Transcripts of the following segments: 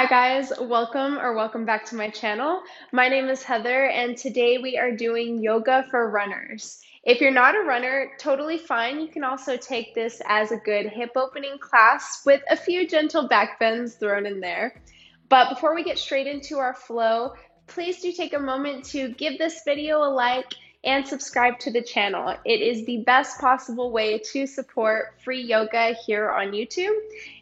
Hi guys, welcome back to my channel. My name is Heather and today we are doing yoga for runners. If you're not a runner, totally fine. You can also take this as a good hip opening class with a few gentle back bends thrown in there. But before we get straight into our flow, please do take a moment to give this video a like and subscribe to the channel. It is the best possible way to support free yoga here on YouTube.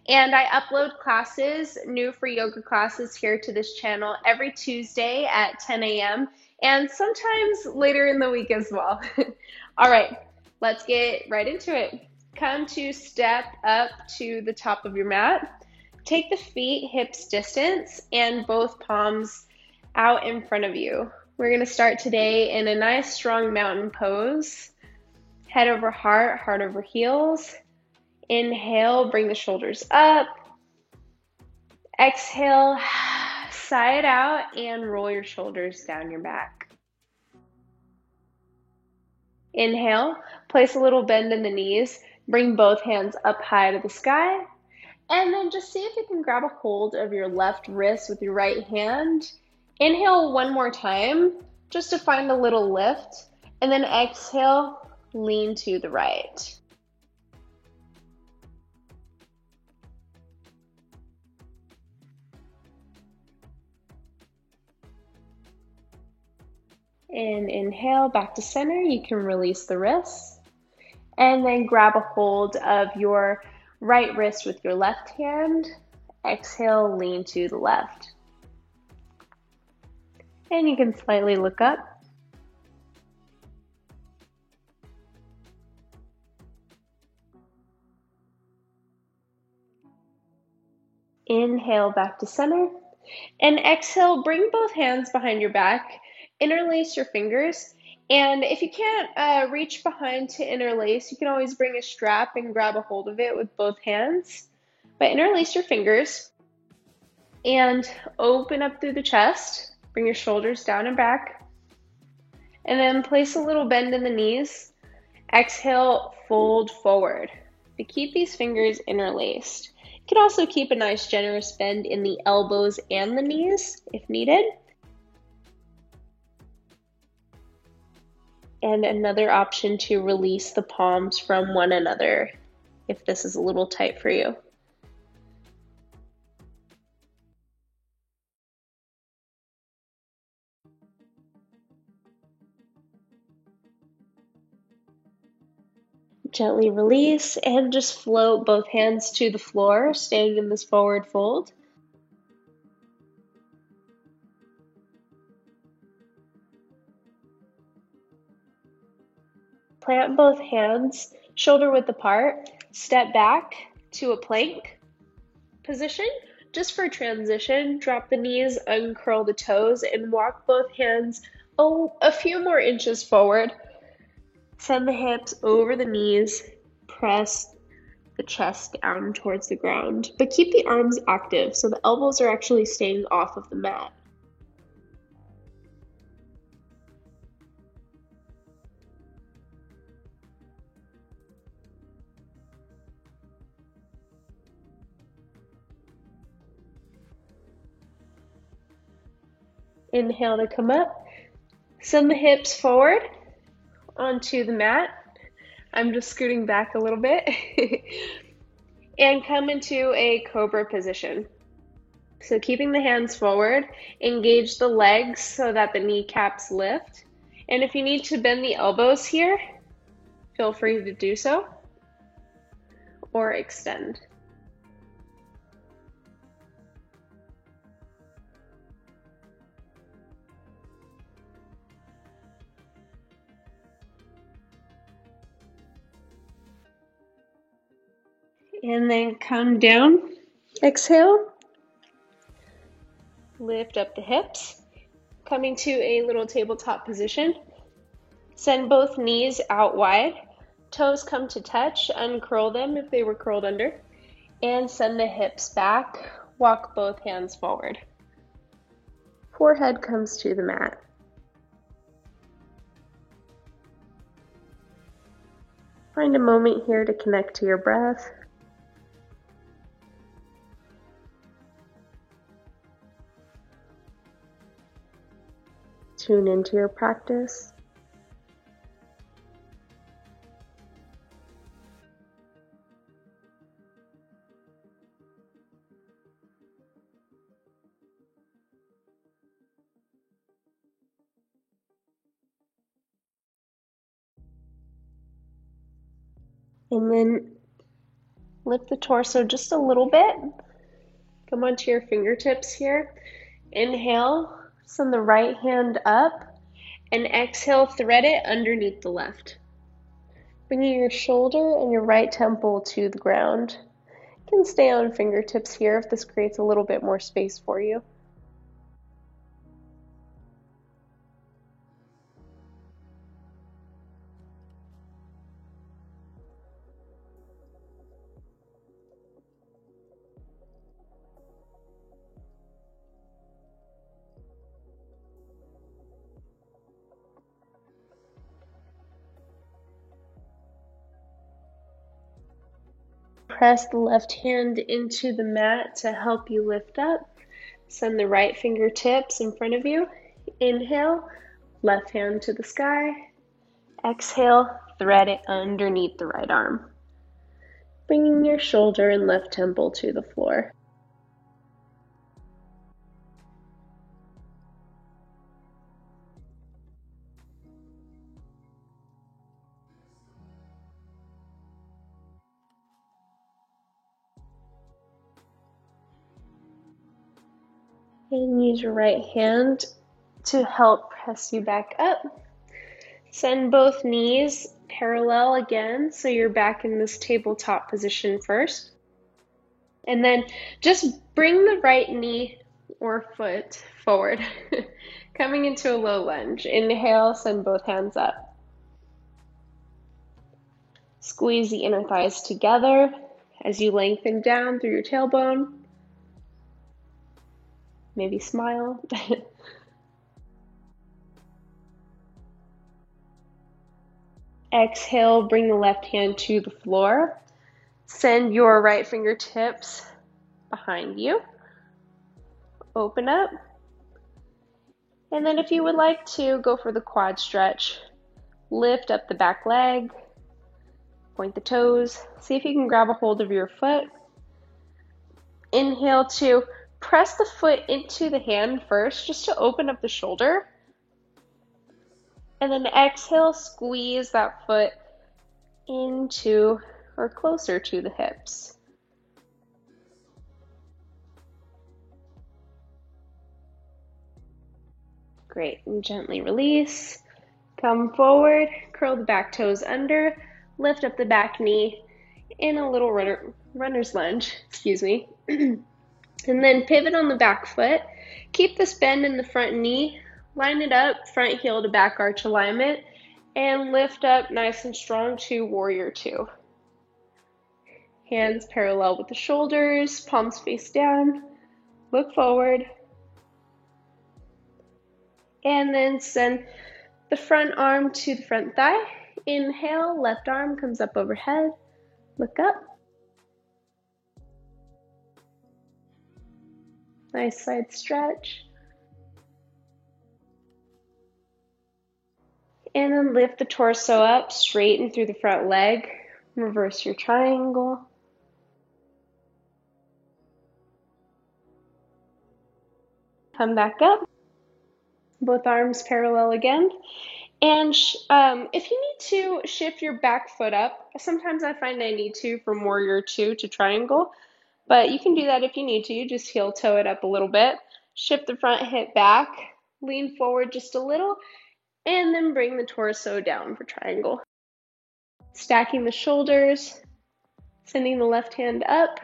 And I upload classes, new free yoga classes here to this channel every Tuesday at 10 a.m. and sometimes later in the week as well. All right, let's get right into it. Come to step up to the top of your mat. Take the feet hips distance and both palms out in front of you. We're going to start today in a nice strong mountain pose. Head over heart, heart over heels. Inhale, bring the shoulders up. Exhale, sigh it out and roll your shoulders down your back. Inhale, place a little bend in the knees. Bring both hands up high to the sky. And then just see if you can grab a hold of your left wrist with your right hand. Inhale one more time, just to find a little lift. And then exhale, lean to the right. And inhale back to center. You can release the wrists. And then grab a hold of your right wrist with your left hand. Exhale, lean to the left. And you can slightly look up. Inhale back to center. And exhale, bring both hands behind your back. Interlace your fingers. And if you can't reach behind to interlace, you can always bring a strap and grab a hold of it with both hands. But interlace your fingers and open up through the chest. Bring your shoulders down and back. And then place a little bend in the knees. Exhale, fold forward. But keep these fingers interlaced. You can also keep a nice generous bend in the elbows and the knees if needed. And another option to release the palms from one another if this is a little tight for you. Gently release and just float both hands to the floor, staying in this forward fold. Plant both hands shoulder width apart. Step back to a plank position. Just for transition, drop the knees, uncurl the toes, and walk both hands a few more inches forward. Send the hips over the knees, press the chest down towards the ground, but keep the arms active so the elbows are actually staying off of the mat. Inhale to come up. Send the hips forward onto the mat. I'm just scooting back a little bit. And come into a cobra position. So keeping the hands forward, engage the legs so that the kneecaps lift. And if you need to bend the elbows here, feel free to do so or extend. And then come down, exhale, lift up the hips, coming to a little tabletop position. Send both knees out wide, toes come to touch, uncurl them if they were curled under, and send the hips back, walk both hands forward. Forehead comes to the mat. Find a moment here to connect to your breath. tune into your practice. And then lift the torso just a little bit. Come onto your fingertips here. Inhale, send the right hand up, and exhale, thread it underneath the left. Bringing your shoulder and your right temple to the ground. You can stay on fingertips here if this creates a little bit more space for you. Press the left hand into the mat to help you lift up. Send the right fingertips in front of you. Inhale, left hand to the sky. Exhale, thread it underneath the right arm. Bringing your shoulder and left temple to the floor. And use your right hand to help press you back up. Send both knees parallel again, so you're back in this tabletop position first. And then just bring the right knee or foot forward, coming into a low lunge. Inhale, send both hands up. Squeeze the inner thighs together as you lengthen down through your tailbone. Maybe smile. Exhale, bring the left hand to the floor. Send your right fingertips behind you. Open up. And then if you would like to, go for the quad stretch. Lift up the back leg. Point the toes. See if you can grab a hold of your foot. Inhale to press the foot into the hand first, just to open up the shoulder. And then exhale, squeeze that foot into or closer to the hips. Great, and gently release. Come forward, curl the back toes under, lift up the back knee in a little runner's lunge, and then pivot on the back foot. Keep this bend in the front knee, line it up, front heel to back arch alignment, and lift up nice and strong to warrior two. Hands parallel with the shoulders, palms face down, look forward. And then send the front arm to the front thigh. Inhale, left arm comes up overhead. Look up. Nice side stretch. And then lift the torso up, straighten through the front leg. Reverse your triangle. Come back up. Both arms parallel again. And if you need to shift your back foot up, sometimes I find I need to from warrior two to triangle, but you can do that if you need to. You just heel toe it up a little bit. Shift the front hip back, lean forward just a little, and then bring the torso down for triangle. Stacking the shoulders, sending the left hand up.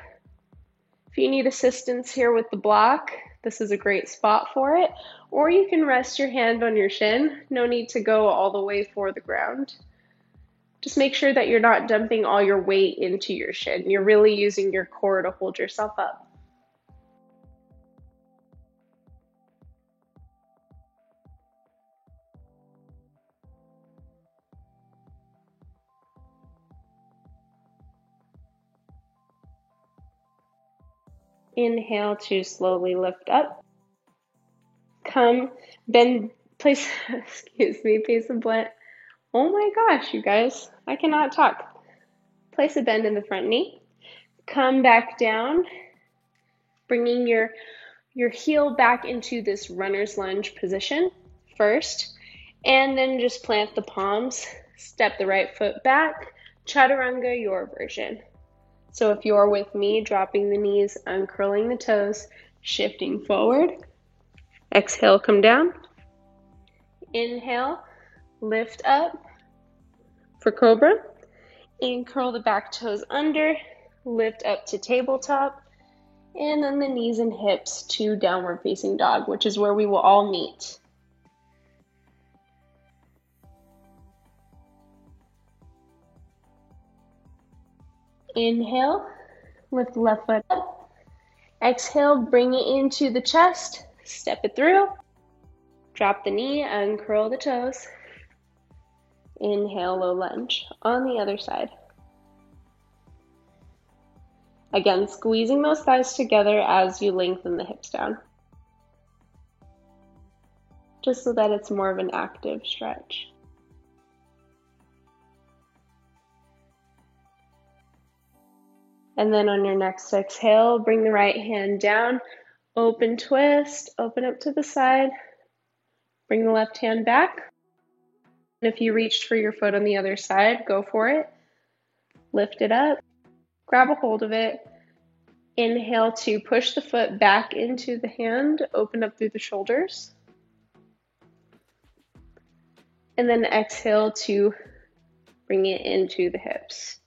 If you need assistance here with the block, this is a great spot for it. Or you can rest your hand on your shin. No need to go all the way for the ground. Just make sure that you're not dumping all your weight into your shin. You're really using your core to hold yourself up. Inhale to slowly lift up. Come, bend, Place, excuse me, place a blend. Oh my gosh, you guys, I cannot talk. Place a bend in the front knee. Come back down, bringing your heel back into this runner's lunge position first, and then just plant the palms, step the right foot back, chaturanga, your version. So if you're with me, dropping the knees, uncurling the toes, shifting forward. Exhale, come down. Inhale, lift up for cobra, and curl the back toes under, lift up to tabletop, and then the knees and hips to downward facing dog, which is where we will all meet. Inhale, lift the left foot up. Exhale, bring it into the chest, step it through. Drop the knee, uncurl the toes. Inhale, low lunge. On the other side. Again, squeezing those thighs together as you lengthen the hips down. Just so that it's more of an active stretch. And then on your next exhale, bring the right hand down, open twist, open up to the side, bring the left hand back. And if you reached for your foot on the other side, go for it. Lift it up, grab a hold of it. Inhale to push the foot back into the hand, open up through the shoulders. And then exhale to bring it into the hips.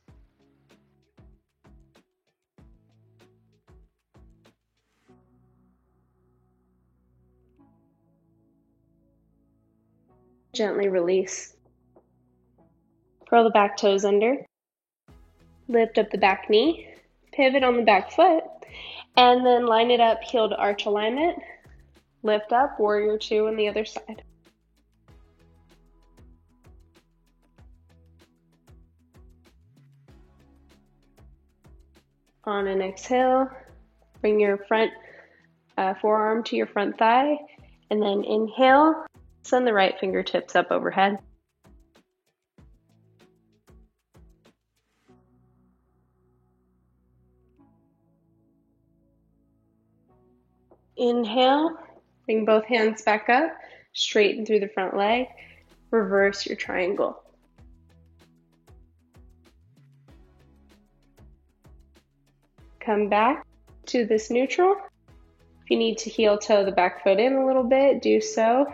Gently release. Curl the back toes under. Lift up the back knee. Pivot on the back foot. And then line it up, heel to arch alignment. Lift up, warrior two on the other side. On an exhale, bring your front forearm to your front thigh. And then inhale. Send the right fingertips up overhead. Inhale, bring both hands back up, straighten through the front leg, reverse your triangle. Come back to this neutral. If you need to heel toe the back foot in a little bit, do so.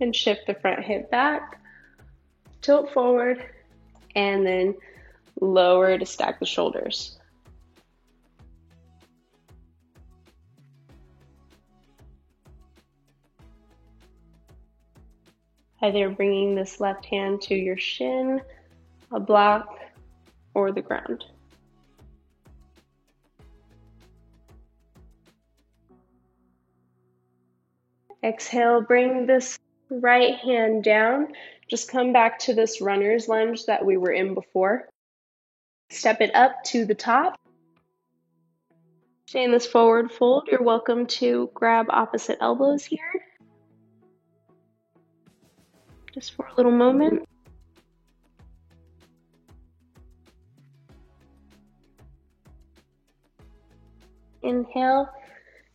And shift the front hip back, tilt forward, and then lower to stack the shoulders. Either bringing this left hand to your shin, a block, or the ground. Exhale, bring this right hand down. Just come back to this runner's lunge that we were in before. Step it up to the top. Stay in this forward fold. You're welcome to grab opposite elbows here. Just for a little moment. Inhale,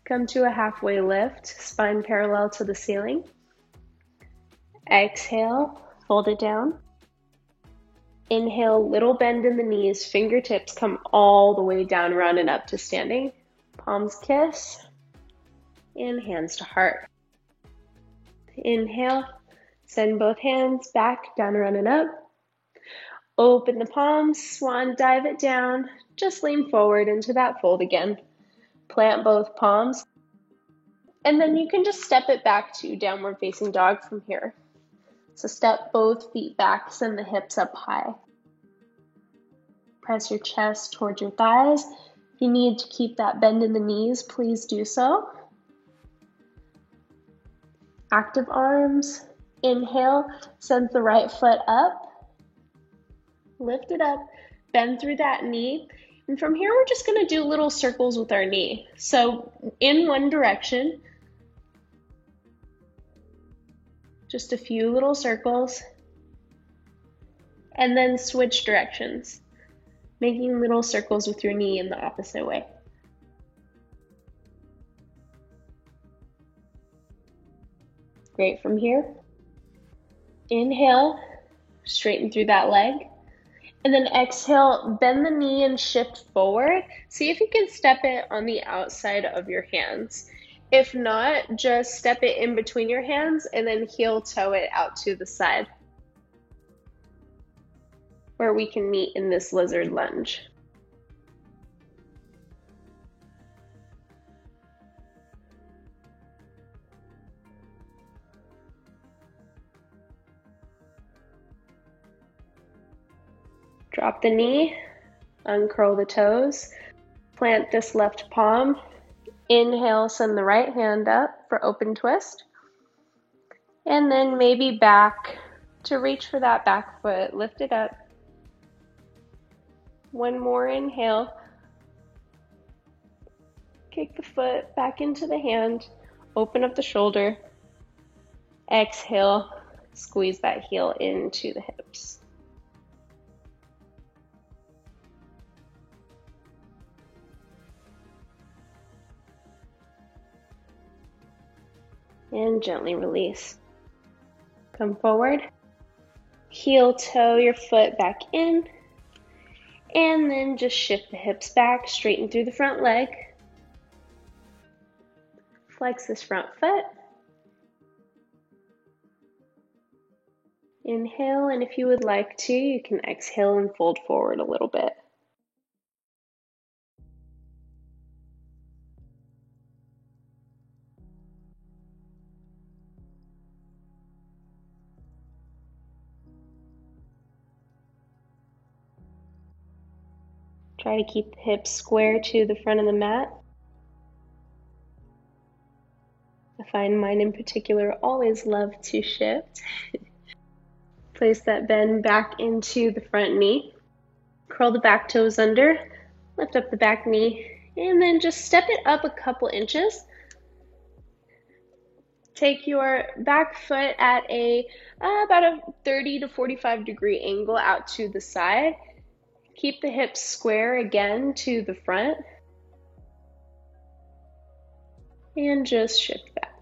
come to a halfway lift, spine parallel to the ceiling. Exhale, fold it down. Inhale, little bend in the knees, fingertips come all the way down, round and up to standing. Palms kiss, and hands to heart. Inhale, send both hands back, down, round and up. Open the palms, swan dive it down. Just lean forward into that fold again. Plant both palms. And then you can just step it back to downward facing dog from here. So step both feet back, send the hips up high. Press your chest towards your thighs. If you need to keep that bend in the knees, please do so. Active arms. Inhale, send the right foot up. Lift it up, bend through that knee. And from here, we're just gonna do little circles with our knee. So in one direction, Just a few little circles. And then switch directions, making little circles with your knee in the opposite way. Great. From here, inhale, straighten through that leg. And then exhale, bend the knee and shift forward. See if you can step it on the outside of your hands. If not, just step it in between your hands and then heel toe it out to the side, where we can meet in this lizard lunge. Drop the knee, uncurl the toes, plant this left palm. Inhale, send the right hand up for open twist. And then maybe back to reach for that back foot. Lift it up. One more inhale. Kick the foot back into the hand. Open up the shoulder. Exhale, squeeze that heel into the hips. And gently release. Come forward. Heel toe your foot back in. And then just shift the hips back, straighten through the front leg. Flex this front foot. Inhale, and if you would like to, you can exhale and fold forward a little bit. Try to keep the hips square to the front of the mat. I find mine in particular always love to shift. Place that bend back into the front knee. Curl the back toes under, lift up the back knee, and then just step it up a couple inches. Take your back foot at about a 30 to 45 degree angle out to the side. Keep the hips square again to the front. And just shift back.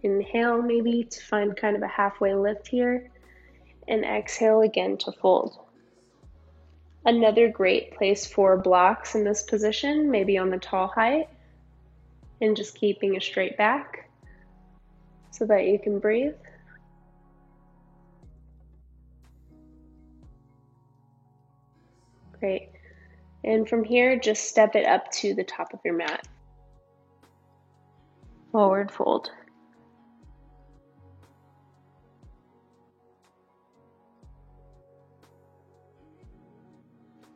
Inhale maybe to find kind of a halfway lift here. And exhale again to fold. Another great place for blocks in this position, maybe on the tall height. And just keeping a straight back so that you can breathe. Great. And from here, just step it up to the top of your mat. Forward fold.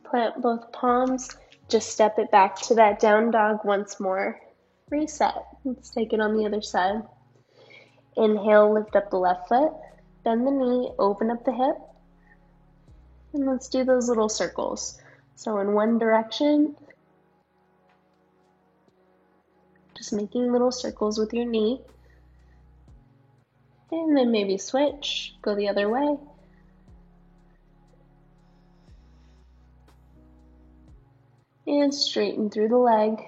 Plant both palms. Just step it back to that down dog once more. Reset. Let's take it on the other side. Inhale, lift up the left foot. Bend the knee, open up the hip. And let's do those little circles. So in one direction, just making little circles with your knee. And then maybe switch, go the other way. And straighten through the leg.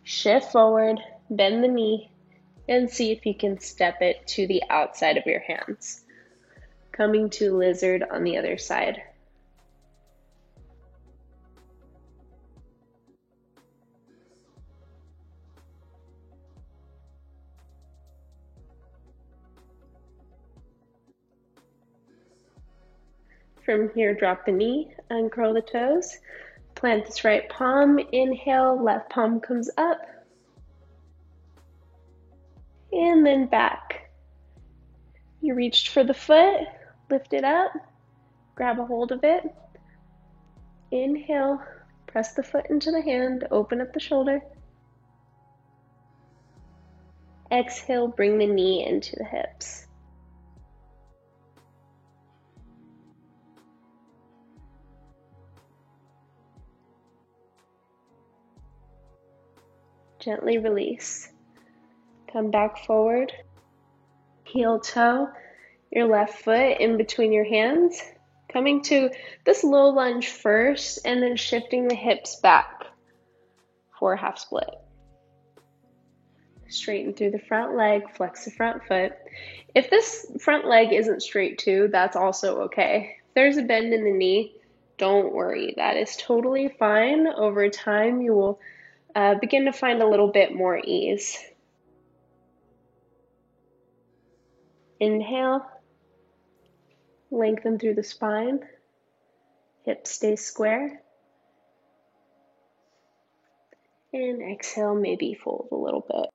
Shift forward, bend the knee, and see if you can step it to the outside of your hands. Coming to lizard on the other side. From here, drop the knee, uncurl the toes. Plant this right palm, inhale, left palm comes up. And then back. You reached for the foot, lift it up, grab a hold of it. Inhale, press the foot into the hand, open up the shoulder. Exhale, bring the knee into the hips. Gently release. Come back forward. Heel toe your left foot in between your hands. Coming to this low lunge first and then shifting the hips back for a half split. Straighten through the front leg, flex the front foot. If this front leg isn't straight too, that's also okay. If there's a bend in the knee, don't worry. That is totally fine. Over time, you will begin to find a little bit more ease. Inhale, lengthen through the spine, hips stay square. And exhale, maybe fold a little bit.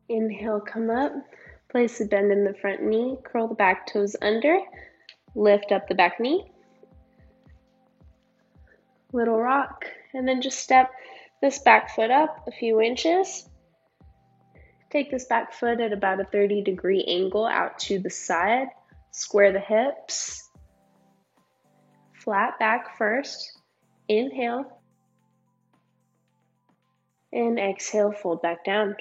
Inhale, come up, place a bend in the front knee, curl the back toes under, lift up the back knee, little rock, and then just step this back foot up a few inches. Take this back foot at about a 30-degree angle out to the side, square the hips, flat back first, inhale, and exhale, fold back down.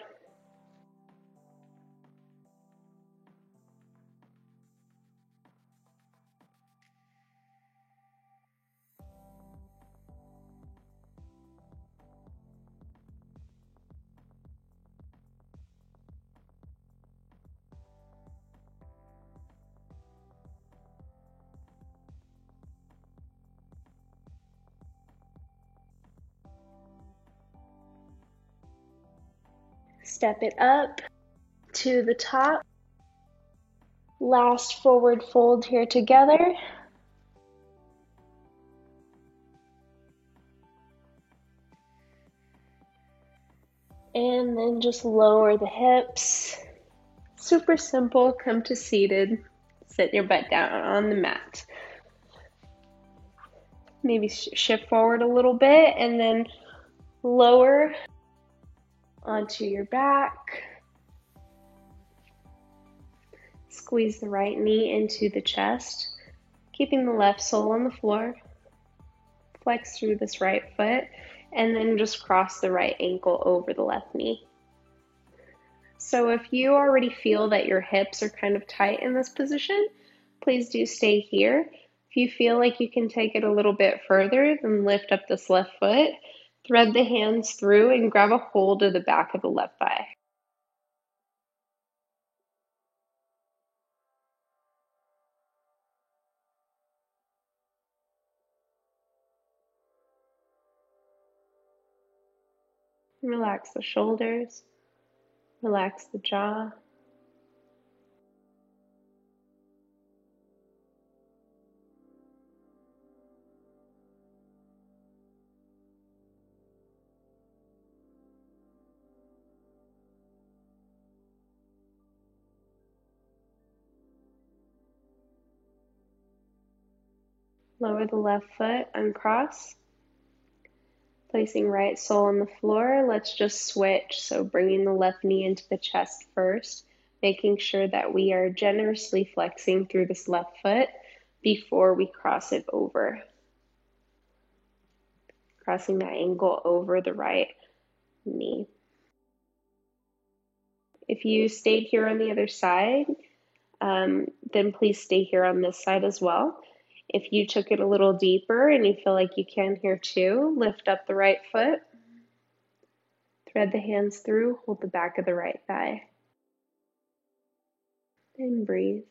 Step it up to the top. Last forward fold here together. And then just lower the hips. Super simple. Come to seated. Sit your butt down on the mat. Maybe shift forward a little bit and then lower onto your back. Squeeze the right knee into the chest, keeping the left sole on the floor. Flex through this right foot and then just cross the right ankle over the left knee. So if you already feel that your hips are kind of tight in this position, please do stay here. If you feel like you can take it a little bit further, then lift up this left foot, thread the hands through, and grab a hold of the back of the left thigh. Relax the shoulders, relax the jaw. Lower the left foot, uncross. Placing right sole on the floor, let's just switch. So bringing the left knee into the chest first, making sure that we are generously flexing through this left foot before we cross it over. Crossing that ankle over the right knee. If you stayed here on the other side, then please stay here on this side as well. If you took it a little deeper and you feel like you can here too, lift up the right foot, thread the hands through, hold the back of the right thigh, and breathe.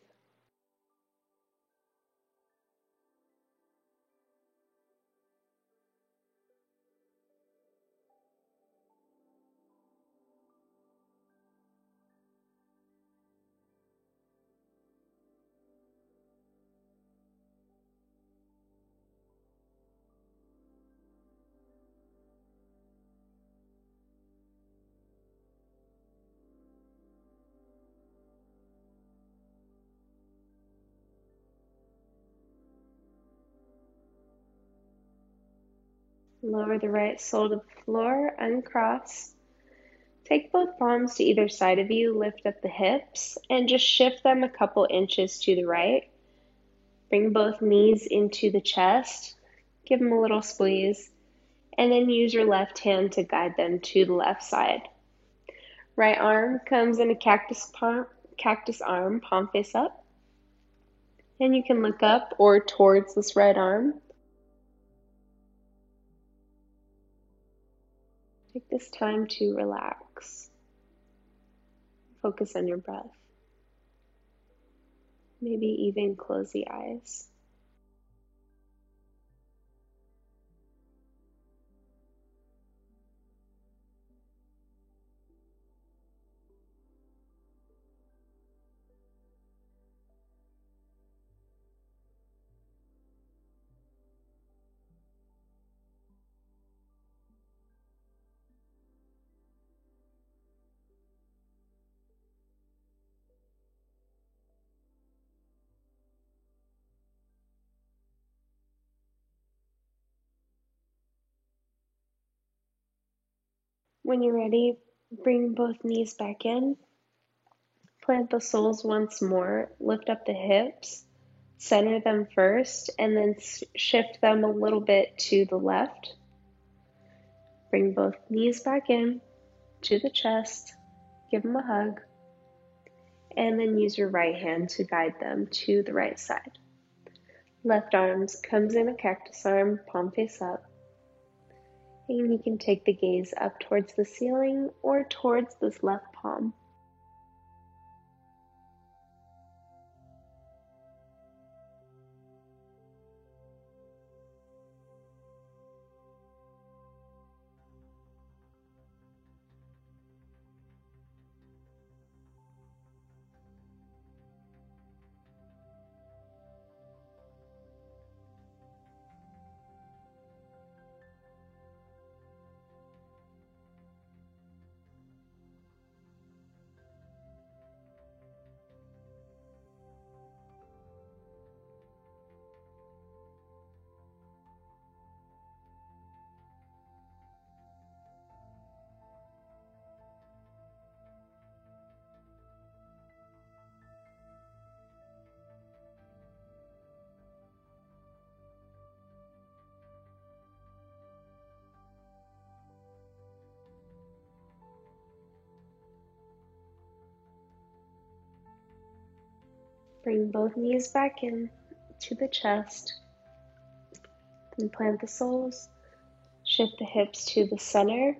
Lower the right sole to the floor, uncross. Take both palms to either side of you, lift up the hips, and just shift them a couple inches to the right. Bring both knees into the chest, give them a little squeeze, and then use your left hand to guide them to the left side. Right arm comes in a cactus arm, palm face up. And you can look up or towards this right arm. Take this time to relax. Focus on your breath. Maybe even close the eyes. When you're ready, bring both knees back in. Plant the soles once more. Lift up the hips. Center them first and then shift them a little bit to the left. Bring both knees back in to the chest. Give them a hug. And then use your right hand to guide them to the right side. Left arm comes in a cactus arm, palm face up. And you can take the gaze up towards the ceiling or towards this left palm. Bring both knees back in to the chest. Then plant the soles. Shift the hips to the center.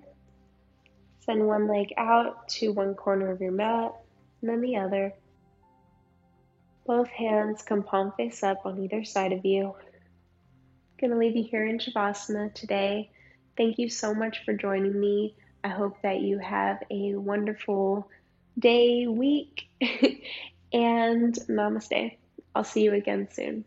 Send one leg out to one corner of your mat, and then the other. Both hands come palm face up on either side of you. I'm going to leave you here in Shavasana today. Thank you so much for joining me. I hope that you have a wonderful day, week, and namaste. I'll see you again soon.